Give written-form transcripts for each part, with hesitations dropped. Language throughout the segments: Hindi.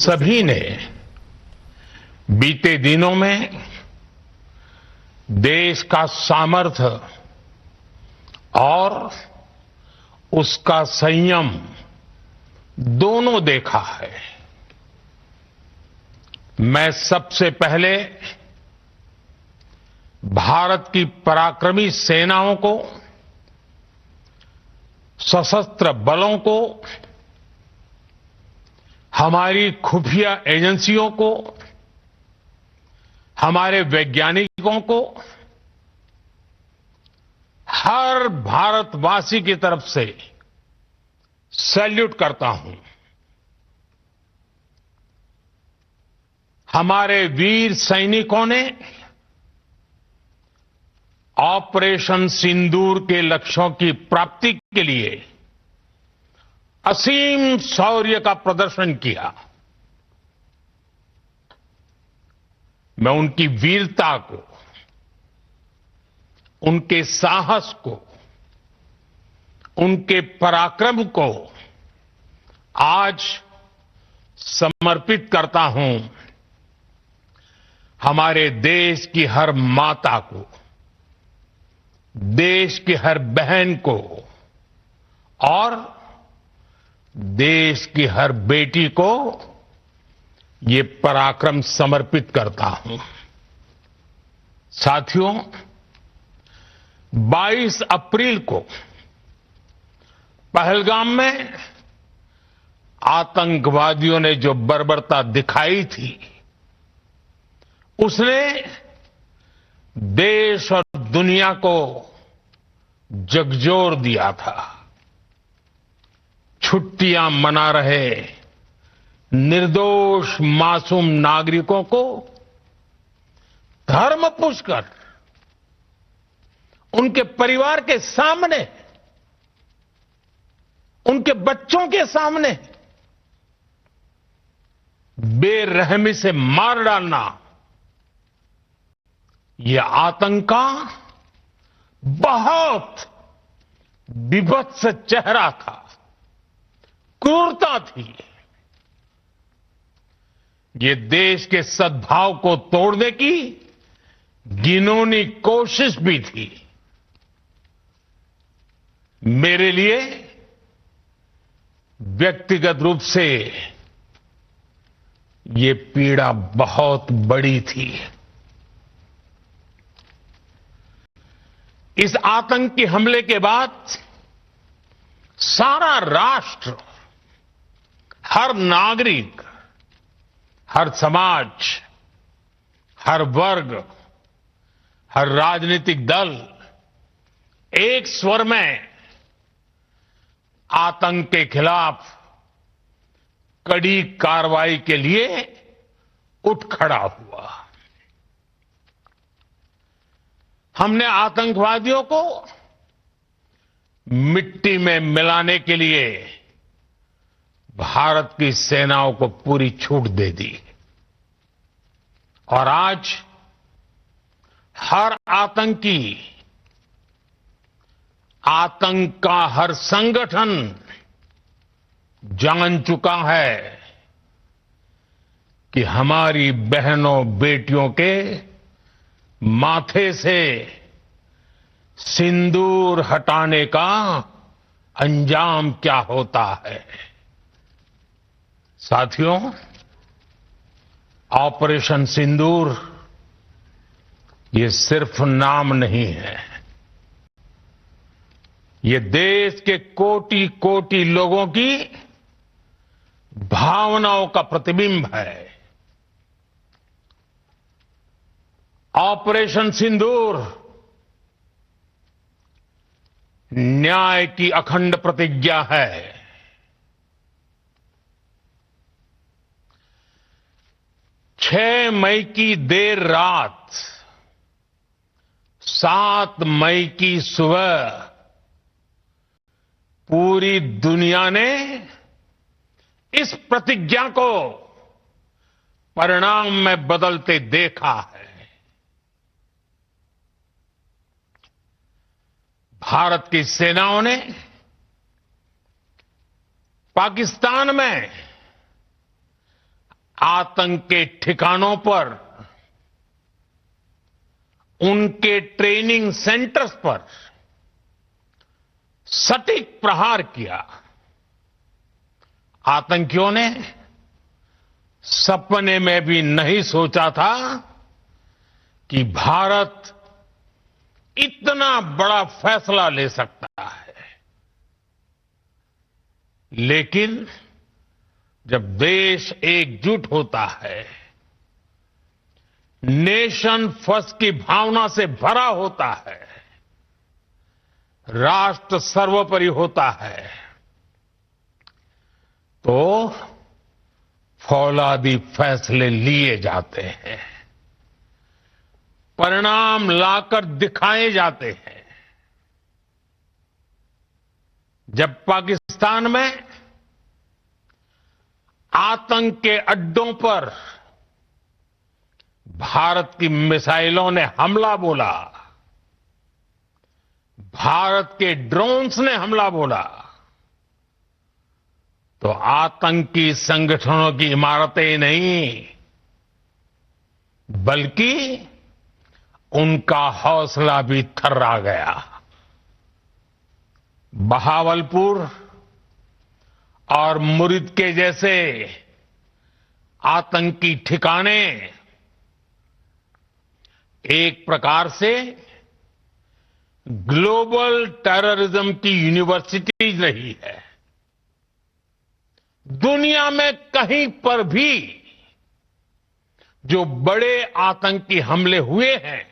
सभी ने बीते दिनों में देश का सामर्थ्य और उसका संयम दोनों देखा है। मैं सबसे पहले भारत की पराक्रमी सेनाओं को, सशस्त्र बलों को, हमारी खुफिया एजेंसियों को, हमारे वैज्ञानिकों को, हर भारतवासी की तरफ से सैल्यूट करता हूं। हमारे वीर सैनिकों ने ऑपरेशन सिंदूर के लक्ष्यों की प्राप्ति के लिए असीम शौर्य का प्रदर्शन किया। मैं उनकी वीरता को, उनके साहस को, उनके पराक्रम को आज समर्पित करता हूं। हमारे देश की हर माता को, देश की हर बहन को और देश की हर बेटी को ये पराक्रम समर्पित करता हूं। साथियों, 22 अप्रैल को पहलगाम में आतंकवादियों ने जो बर्बरता दिखाई थी, उसने देश और दुनिया को झकझोर दिया था। छुट्टियां मना रहे निर्दोष मासूम नागरिकों को धर्म पूछकर उनके परिवार के सामने, उनके बच्चों के सामने बेरहमी से मार डालना, यह आतंक का बहुत विभत्स चेहरा था, क्रूरता थी। ये देश के सद्भाव को तोड़ने की घिनौनी कोशिश भी थी। मेरे लिए व्यक्तिगत रूप से ये पीड़ा बहुत बड़ी थी। इस आतंकी हमले के बाद सारा राष्ट्र, हर नागरिक, हर समाज, हर वर्ग, हर राजनीतिक दल एक स्वर में आतंक के खिलाफ कड़ी कार्रवाई के लिए उठ खड़ा हुआ। हमने आतंकवादियों को मिट्टी में मिलाने के लिए भारत की सेनाओं को पूरी छूट दे दी और आज हर आतंकी, आतंक का हर संगठन जान चुका है कि हमारी बहनों बेटियों के माथे से सिंदूर हटाने का अंजाम क्या होता है। साथियों, ऑपरेशन सिंदूर ये सिर्फ नाम नहीं है, ये देश के कोटि कोटि लोगों की भावनाओं का प्रतिबिंब है। ऑपरेशन सिंदूर न्याय की अखंड प्रतिज्ञा है। 6 मई की देर रात, 7 मई की सुबह पूरी दुनिया ने इस प्रतिज्ञा को परिणाम में बदलते देखा है। भारत की सेनाओं ने पाकिस्तान में आतंक के ठिकानों पर, उनके ट्रेनिंग सेंटर्स पर सटीक प्रहार किया। आतंकियों ने सपने में भी नहीं सोचा था कि भारत इतना बड़ा फैसला ले सकता है। लेकिन जब देश एकजुट होता है, नेशन फर्स्ट की भावना से भरा होता है, राष्ट्र सर्वोपरि होता है, तो फौलादी फैसले लिए जाते हैं, परिणाम लाकर दिखाए जाते हैं। जब पाकिस्तान में आतंक के अड्डों पर भारत की मिसाइलों ने हमला बोला, भारत के ड्रोन्स ने हमला बोला, तो आतंकी संगठनों की इमारतें नहीं, बल्कि उनका हौसला भी थर्रा गया। बहावलपुर और मुरिद के जैसे आतंकी ठिकाने एक प्रकार से ग्लोबल टेररिज्म की यूनिवर्सिटीज रही है। दुनिया में कहीं पर भी जो बड़े आतंकी हमले हुए हैं,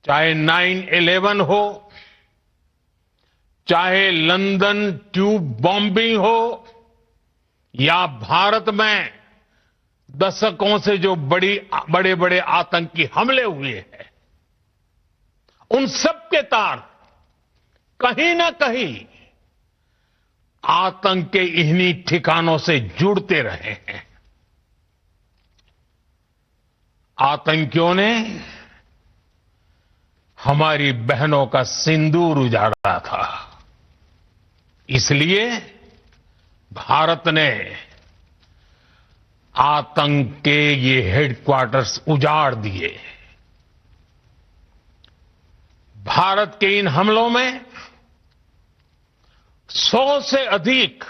चाहे 9/11 हो, चाहे लंदन ट्यूब बॉम्बिंग हो, या भारत में दशकों से जो बड़े बड़े आतंकी हमले हुए हैं, उन सब के तार कहीं ना कहीं आतंक के इन्हीं ठिकानों से जुड़ते रहे हैं। आतंकियों ने हमारी बहनों का सिंदूर उजाड़ा था, इसलिए भारत ने आतंक के ये हेडक्वार्टर्स उजाड़ दिए। भारत के इन हमलों में 100 से अधिक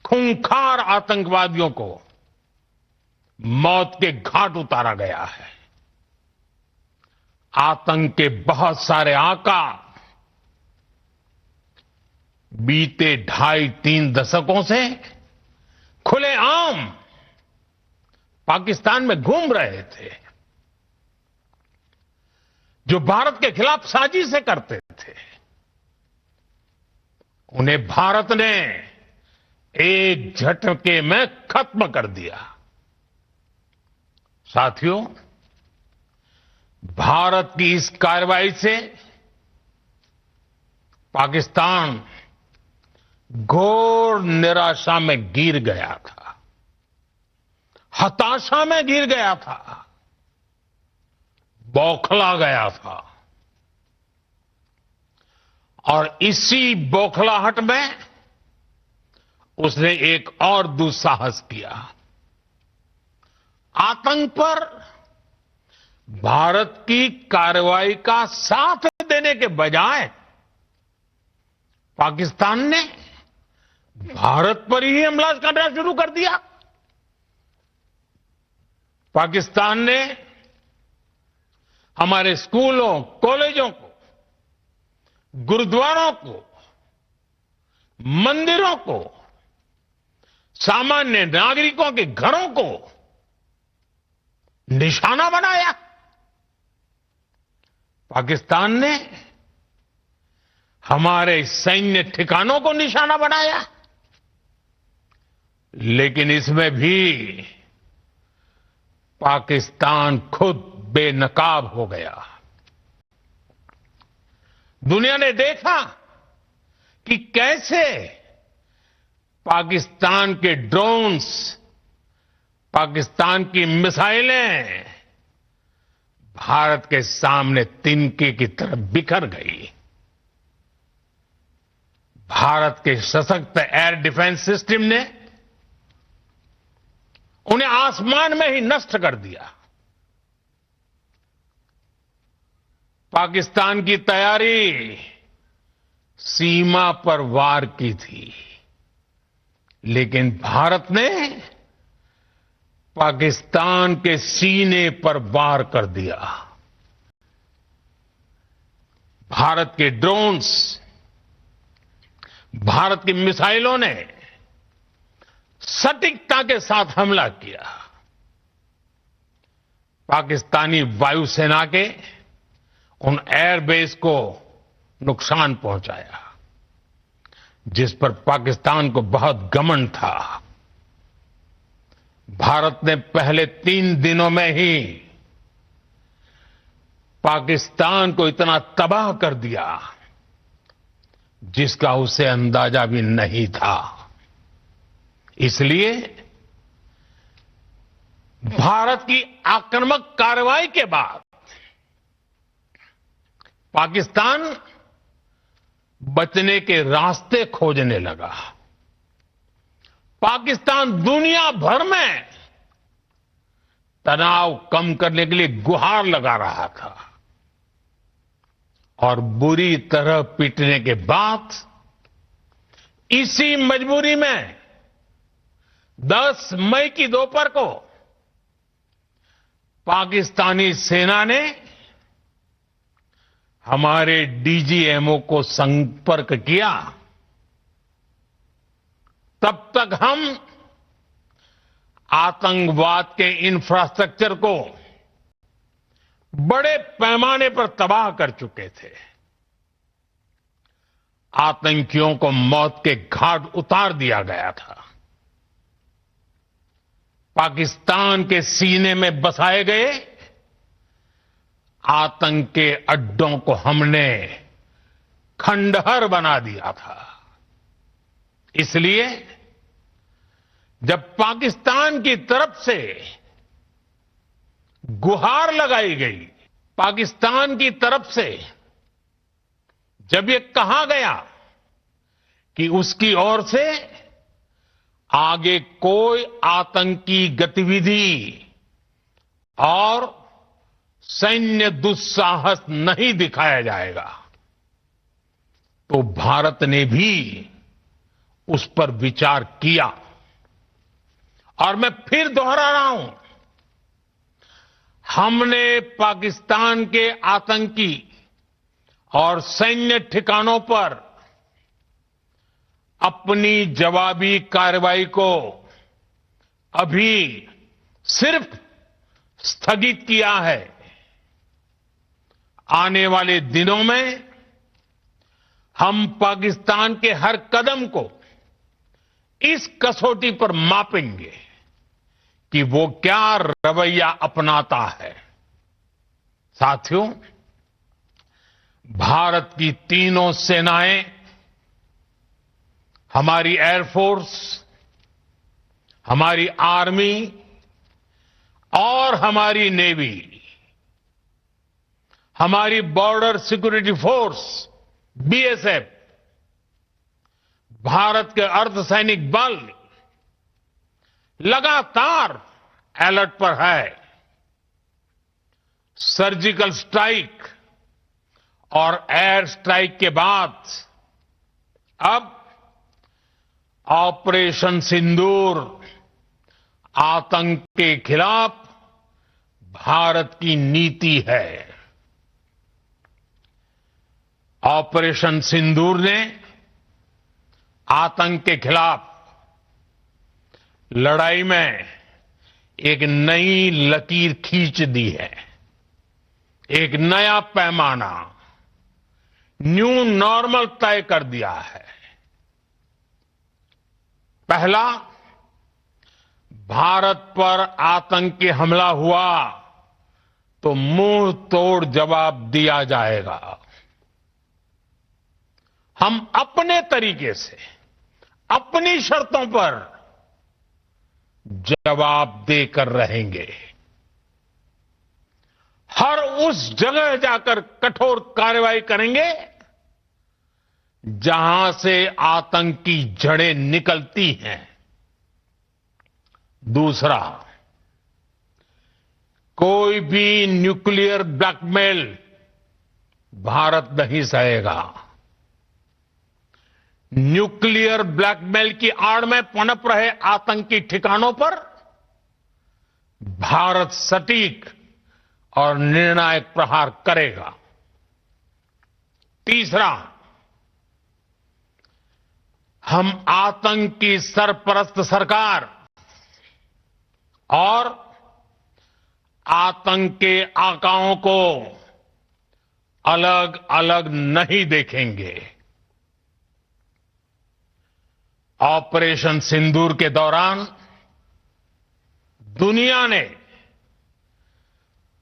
खूंखार आतंकवादियों को मौत के घाट उतारा गया है। आतंक के बहुत सारे आका बीते 2.5-3 दशकों से खुलेआम पाकिस्तान में घूम रहे थे, जो भारत के खिलाफ साजिशें करते थे। उन्हें भारत ने एक झटके में खत्म कर दिया। साथियों, भारत की इस कार्रवाई से पाकिस्तान घोर निराशा में गिर गया था, हताशा में गिर गया था, बौखला गया था। और इसी बौखलाहट में उसने एक और दुस्साहस किया। आतंक पर भारत की कार्रवाई का साथ देने के बजाय पाकिस्तान ने भारत पर ही हमला करना शुरू कर दिया। पाकिस्तान ने हमारे स्कूलों, कॉलेजों को, गुरुद्वारों को, मंदिरों को, सामान्य नागरिकों के घरों को निशाना बनाया। पाकिस्तान ने हमारे सैन्य ठिकानों को निशाना बनाया। लेकिन इसमें भी पाकिस्तान खुद बेनकाब हो गया। दुनिया ने देखा कि कैसे पाकिस्तान के ड्रोन्स, पाकिस्तान की मिसाइलें भारत के सामने तिनके की तरह बिखर गई। भारत के सशक्त एयर डिफेंस सिस्टम ने उन्हें आसमान में ही नष्ट कर दिया। पाकिस्तान की तैयारी सीमा पर वार की थी, लेकिन भारत ने पाकिस्तान के सीने पर वार कर दिया। भारत के ड्रोन्स, भारत की मिसाइलों ने सटीकता के साथ हमला किया। पाकिस्तानी वायुसेना के उन एयरबेस को नुकसान पहुंचाया, जिस पर पाकिस्तान को बहुत घमंड था। भारत ने पहले 3 दिनों में ही पाकिस्तान को इतना तबाह कर दिया, जिसका उसे अंदाजा भी नहीं था। इसलिए भारत की आक्रामक कार्रवाई के बाद पाकिस्तान बचने के रास्ते खोजने लगा। पाकिस्तान दुनिया भर में तनाव कम करने के लिए गुहार लगा रहा था, और बुरी तरह पीटने के बाद इसी मजबूरी में 10 मई की दोपहर को पाकिस्तानी सेना ने हमारे डीजीएमओ को संपर्क किया। तब तक हम आतंकवाद के इंफ्रास्ट्रक्चर को बड़े पैमाने पर तबाह कर चुके थे। आतंकियों को मौत के घाट उतार दिया गया था। पाकिस्तान के सीने में बसाए गए आतंक के अड्डों को हमने खंडहर बना दिया था। इसलिए जब पाकिस्तान की तरफ से गुहार लगाई गई, पाकिस्तान की तरफ से जब ये कहा गया कि उसकी ओर से आगे कोई आतंकी गतिविधि और सैन्य दुस्साहस नहीं दिखाया जाएगा, तो भारत ने भी उस पर विचार किया। और मैं फिर दोहरा रहा हूं, हमने पाकिस्तान के आतंकी और सैन्य ठिकानों पर अपनी जवाबी कार्रवाई को अभी सिर्फ स्थगित किया है। आने वाले दिनों में हम पाकिस्तान के हर कदम को इस कसौटी पर मापेंगे कि वो क्या रवैया अपनाता है। साथियों, भारत की तीनों सेनाएं, हमारी एयरफोर्स, हमारी आर्मी और हमारी नेवी, हमारी border security force BSF, Bharat के अर्धसैनिक बल लगातार अलर्ट पर है। सर्जिकल स्ट्राइक और एयर स्ट्राइक के बाद अब ऑपरेशन सिंदूर आतंक के खिलाफ भारत की नीति है। ऑपरेशन सिंदूर ने आतंक के खिलाफ लड़ाई में एक नई लकीर खींच दी है। एक नया पैमाना, न्यू नॉर्मल तय कर दिया है। पहला, भारत पर आतंकी हमला हुआ तो मुंह तोड़ जवाब दिया जाएगा। हम अपने तरीके से, अपनी शर्तों पर जवाब देकर रहेंगे। हर उस जगह जाकर कठोर कार्रवाई करेंगे जहां से आतंक की जड़ें निकलती हैं। दूसरा, कोई भी न्यूक्लियर ब्लैकमेल भारत नहीं सहेगा। न्यूक्लियर ब्लैकमेल की आड़ में पनप रहे आतंकी ठिकानों पर भारत सटीक और निर्णायक प्रहार करेगा। तीसरा, हम आतंक की सरपरस्त सरकार और आतंक के आकाओं को अलग अलग नहीं देखेंगे। ऑपरेशन सिंदूर के दौरान दुनिया ने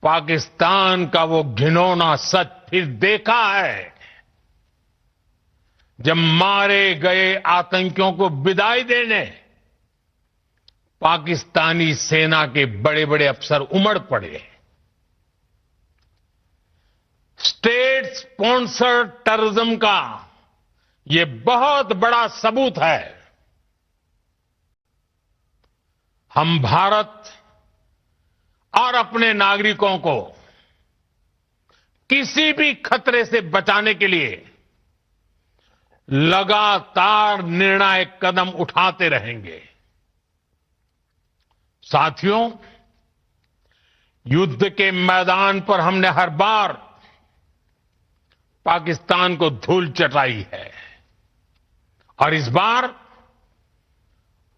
पाकिस्तान का वो घिनौना सच फिर देखा है, जब मारे गए आतंकियों को विदाई देने पाकिस्तानी सेना के बड़े बड़े अफसर उमड़ पड़े। स्टेट स्पॉन्सर्ड टेररिज्म का ये बहुत बड़ा सबूत है। हम भारत और अपने नागरिकों को किसी भी खतरे से बचाने के लिए लगातार निर्णायक कदम उठाते रहेंगे। साथियों, युद्ध के मैदान पर हमने हर बार पाकिस्तान को धूल चटाई है और इस बार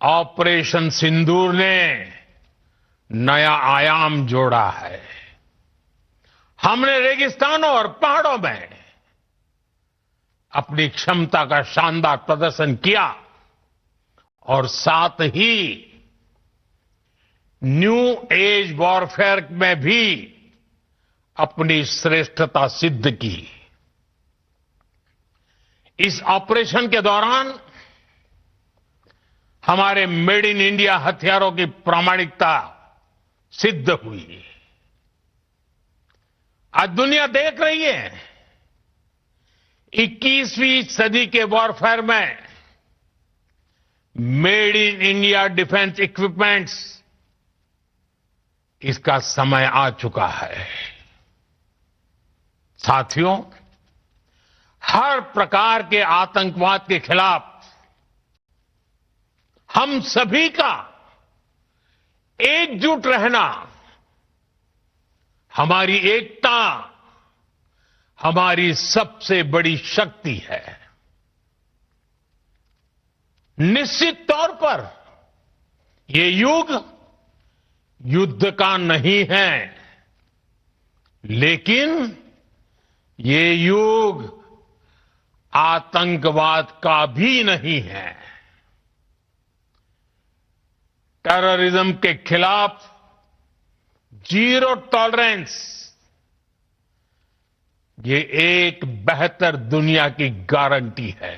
ऑपरेशन सिंदूर ने नया आयाम जोड़ा है। हमने रेगिस्तानों और पहाड़ों में अपनी क्षमता का शानदार प्रदर्शन किया और साथ ही न्यू एज वॉरफेयर में भी अपनी श्रेष्ठता सिद्ध की। इस ऑपरेशन के दौरान हमारे मेड इन इंडिया हथियारों की प्रामाणिकता सिद्ध हुई। आज दुनिया देख रही है 21वीं सदी के वॉरफेयर में made in India defence equipments, इसका समय आ चुका है। साथियों, हर प्रकार के आतंकवाद के खिलाफ हम सभी का एकजुट रहना, हमारी एकता हमारी सबसे बड़ी शक्ति है। निश्चित तौर पर ये युग युद्ध का नहीं है, लेकिन ये युग आतंकवाद का भी नहीं है। टेररिज्म के खिलाफ जीरो टॉलरेंस, ये एक बेहतर दुनिया की गारंटी है।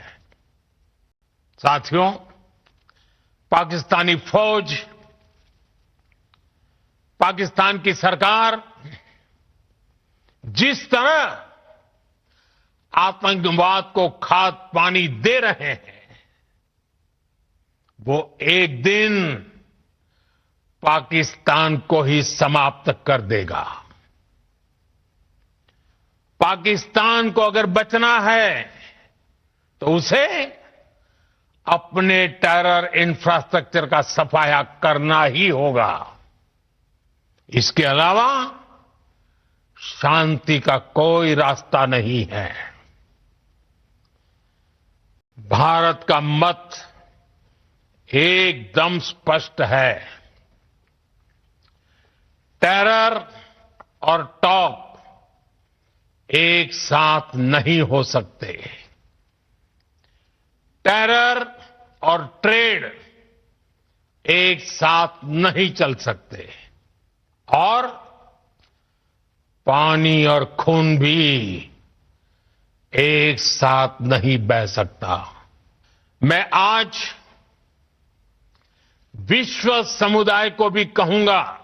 साथियों, पाकिस्तानी फौज, पाकिस्तान की सरकार जिस तरह आतंकवाद को खाद पानी दे रहे हैं, वो एक दिन पाकिस्तान को ही समाप्त कर देगा। पाकिस्तान को अगर बचना है तो उसे अपने टेरर इंफ्रास्ट्रक्चर का सफाया करना ही होगा। इसके अलावा शांति का कोई रास्ता नहीं है। भारत का मत एकदम स्पष्ट है। टेरर और टॉप एक साथ नहीं हो सकते। टेरर और ट्रेड एक साथ नहीं चल सकते और पानी और खून भी एक साथ नहीं बह सकता। मैं आज विश्व समुदाय को भी कहूंगा,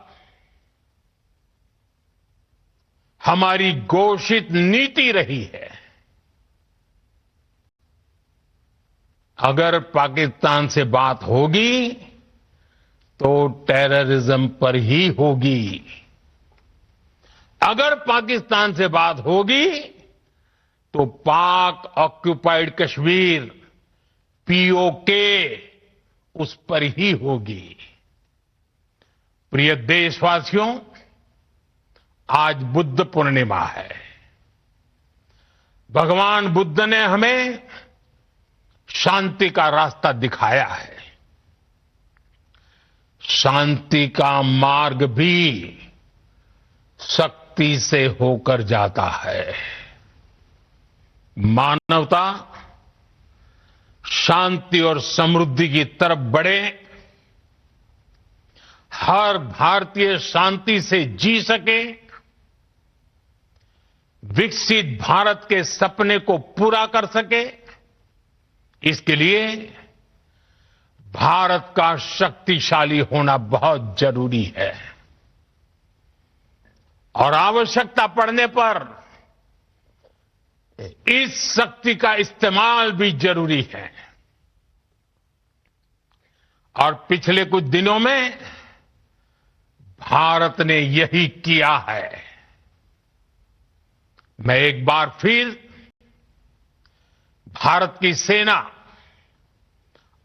हमारी घोषित नीति रही है, अगर पाकिस्तान से बात होगी तो टेररिज्म पर ही होगी। अगर पाकिस्तान से बात होगी तो पाक ऑक्यूपाइड कश्मीर पीओके उस पर ही होगी। प्रिय देशवासियों, आज बुद्ध पूर्णिमा है। भगवान बुद्ध ने हमें शांति का रास्ता दिखाया है। शांति का मार्ग भी शक्ति से होकर जाता है। मानवता शांति और समृद्धि की तरफ बढ़े, हर भारतीय शांति से जी सके, विकसित भारत के सपने को पूरा कर सके, इसके लिए भारत का शक्तिशाली होना बहुत जरूरी है। और आवश्यकता पड़ने पर इस शक्ति का इस्तेमाल भी जरूरी है। और पिछले कुछ दिनों में भारत ने यही किया है। मैं एक बार फिर भारत की सेना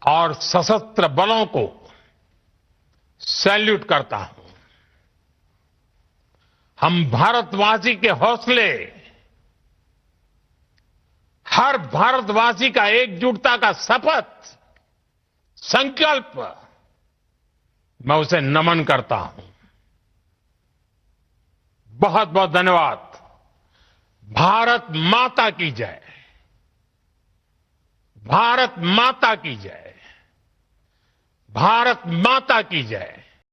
और सशस्त्र बलों को सैल्यूट करता हूं। हम भारतवासी के हौसले, हर भारतवासी का एकजुटता का शपथ, संकल्प, मैं उसे नमन करता हूं। बहुत बहुत धन्यवाद। भारत माता की जय। भारत माता की जय। भारत माता की जय।